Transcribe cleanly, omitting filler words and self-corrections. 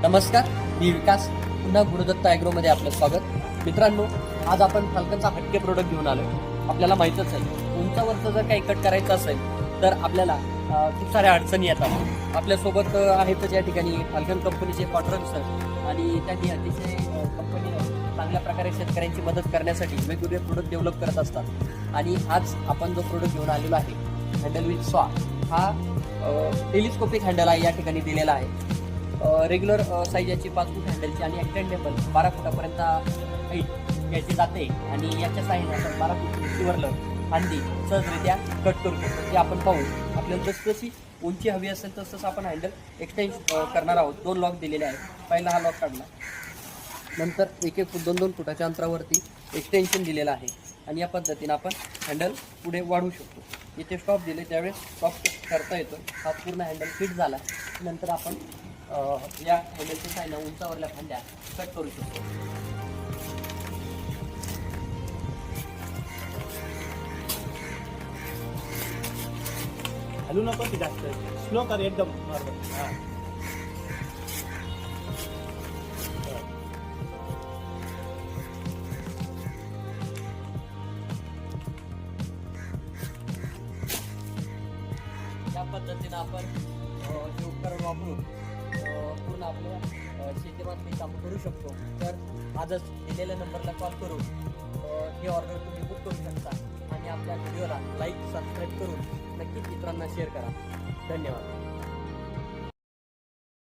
नमस्कार, मी विकास. पुन्हा गुरुदत्त ॲग्रोमध्ये आपलं स्वागत. मित्रांनो, आज आपण फाल्कनचा हटके प्रोडक्ट घेऊन आलो. आपल्याला माहीतच आहे, उंचावरचं जर काही कट करायचं असेल तर आपल्याला खूप साऱ्या अडचणी येतात. आपल्यासोबत आहेतच या ठिकाणी फाल्कन कंपनीचे कॉन्ट्रॅक्ट सर, आणि त्यांनी अतिशय कंपनीला चांगल्या प्रकारे शेतकऱ्यांची मदत करण्यासाठी वेगवेगळे प्रोडक्ट डेव्हलप करत असतात. आणि आज आपण जो प्रोडक्ट घेऊन आलेलो आहे, हँडल विथ स्वा, हा टेलिस्कोपिक हँडल आहे. या ठिकाणी दिलेला आहे. रेग्युलर साईज याची 5 फूट हँडलची आणि एक्सटेंडेबल 12 फुटापर्यंत हाईट याची जाते. आणि याच्या साईज आपण 12 फूट उंचीवरलं फांदी सहजरित्या कट करू शकतो. ते आपण पाहू. आपल्याला जसजशी उंची हवी असेल तसं आपण हँडल एक्सटेंड करणार आहोत. 2 लॉक दिलेले आहेत. पहिला हा लॉक काढला, नंतर 1-1 फूट 2-2 फुटाच्या अंतरावरती एक्सटेन्शन दिलेलं आहे. आणि या पद्धतीनं आपण हँडल पुढे वाढवू शकतो. इथे स्टॉप दिले त्यावेळेस स्टॉप करता येतो. हा पूर्ण हँडल फिट झाला. नंतर आपण या हँडलच्या साईडला उंचावरल्या फांद्या कट करू शकतो. हलू नको की जास्त, स्लो कर एकदम नॉर्मल. हां, या पद्धतीनं आपण हे उपकरण वापरून पूर्ण आपल्या शेतीमाल कामं करू शकतो. तर आजच दिलेल्या नंबरला कॉल करून हे ऑर्डर तुम्ही बुक करू शकता. आणि आपल्या व्हिडिओला लाईक सबस्क्राईब करून नक्कीच इतरांना शेअर करा. धन्यवाद.